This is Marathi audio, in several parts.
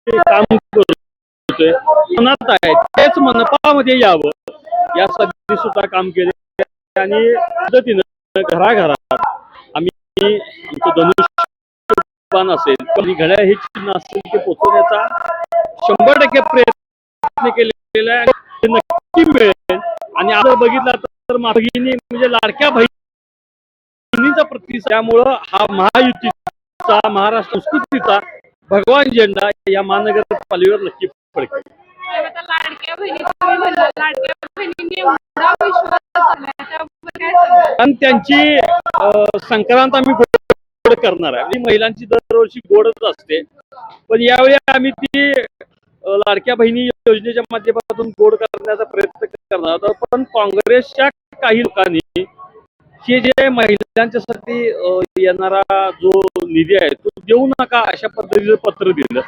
काम करतोय मनात आहे तेच मनपामध्ये यावं यासाठी सुद्धा काम केले आणि पद्धतीनं घराघरात आम्ही आमचं धनुष्यबाण असेल पण घड्याळ हे चिन्ह असेल ते पोचवण्याचा 100% प्रयत्न केलेला आहे. नक्की मिळेल आणि आज बघितलं तर भगिनी म्हणजे लाडक्या बहिणीचा प्रतिसाद त्यामुळं हा महायुतीचा महाराष्ट्र संस्कृतीचा भगवान झेंडा या महानगरपालिकेवर नक्की फडकेल. आणि त्यांची संक्रांत आम्ही गोड करणार आहे. महिलांची दरवर्षी गोडच असते पण यावेळी आम्ही ती लाडक्या बहिणी योजनेच्या माध्यमातून गोड करण्याचा प्रयत्न करणार आहोत. पण काँग्रेसच्या काही लोकांनी हे जे महिलांच्यासाठी येणारा जो निधी आहे तो देऊ नका अशा पद्धतीचं पत्र दिलं.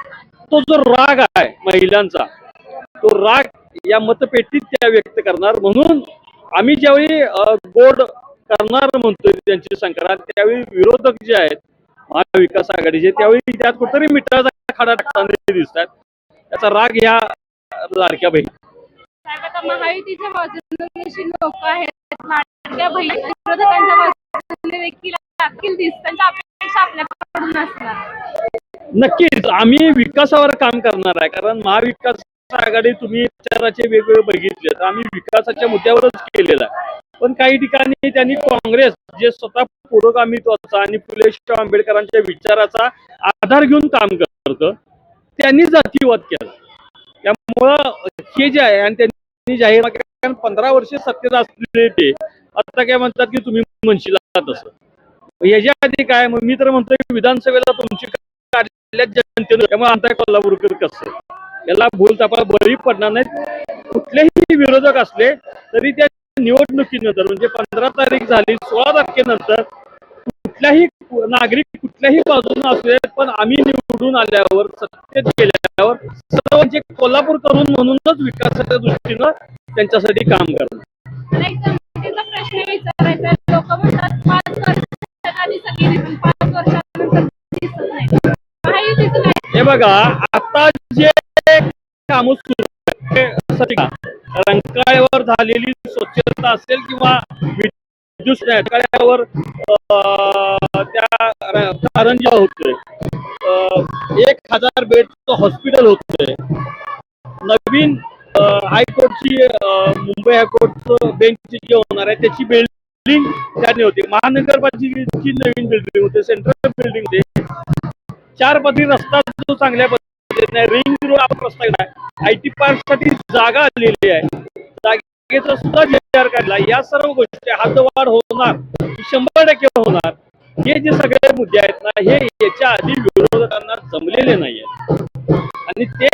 तो जो राग आहे महिलांचा तो राग या मतपेटीत त्या व्यक्त करणार म्हणून आम्ही ज्यावेळी गोड करणार म्हणतोय त्यांची संक्रांत त्यावेळी विरोधक जे आहेत महाविकास आघाडीचे त्यावेळी त्यात कुठेतरी मिठाचा खाडा टाकताना दिसतात. त्याचा राग ह्या लाडक्या बहिणी महायुतीच्या बाजूने लोक आहेत लाडक्या बहिणी विरोधकांच्या बाजूने देखील त्यांच्या अपेक्षा आपल्याकडून असणार. नक्कीच आम्ही विकासावर काम करणार आहे कारण महाविकास आघाडी तुम्ही विचाराचे वेगवेगळे बघितले तर आम्ही विकासाच्या मुद्द्यावरच केलेला आहे. पण काही ठिकाणी त्यांनी काँग्रेस जे स्वतः पुरोगामित्वाचा आणि फुले शाहू आंबेडकरांच्या विचाराचा आधार घेऊन काम करतं त्यांनी जातीवाद केला. त्यामुळं हे जे आहे आणि त्यांनी जाहीर 15 वर्ष सत्तेत असलेले ते आता काय म्हणतात की तुम्ही म्हणशीला तसं याच्या आधी काय मी तर म्हणतोय विधानसभेला तुमची काढल्यात जनतेनं त्यामुळे आणताय कोल्हापूरकर कसं याला भूलथापाला बळी पडणार नाहीत. कुठलेही विरोधक असले तरी त्या निवडणुकीनंतर म्हणजे 15 तारीख झाली 16 तारखेनंतर कुठल्याही नागरिक कुठल्याही बाजूने असले पण आम्ही निवडून आल्यावर सत्तेत गेल्यावर सर्वांचे कोल्हापूर करून म्हणूनच विकासाच्या दृष्टीनं त्यांच्यासाठी काम करणार. प्रश्न विचारायचा लोक म्हणतात 5 वर्षाच्या आधी सगळी 5 वर्षानंतर दिसत नाही. हे बघा आता जे काम सुरू रंकाळ्यावर झालेली स्वच्छता असेल किंवा विद्युत रंकाळ्यावर त्या कारंजा होतोय 1000 बेडचं हॉस्पिटल होतंय. नवीन हायकोर्टची मुंबई हायकोर्टचं बेंच जे होणार आहे त्याची बिल्डिंग त्याने होती. महानगरपालिकेची नवीन बिल्डिंग होते सेंट्रल बिल्डिंग होते. 4 पदरी रस्ता जो चांगल्या पद्धतीने रिंग रोड आपण रस्ता केला IT पार्क साठी जागा आलेली आहे जागेचा सुद्धा विचार काढला. या सर्व गोष्टी हातवाढ होणार 100% होणार. हे जे सगळे मुद्दे आहेत ना हे याच्या आधी विरोधकांना जमलेले नाही आहेत आणि ते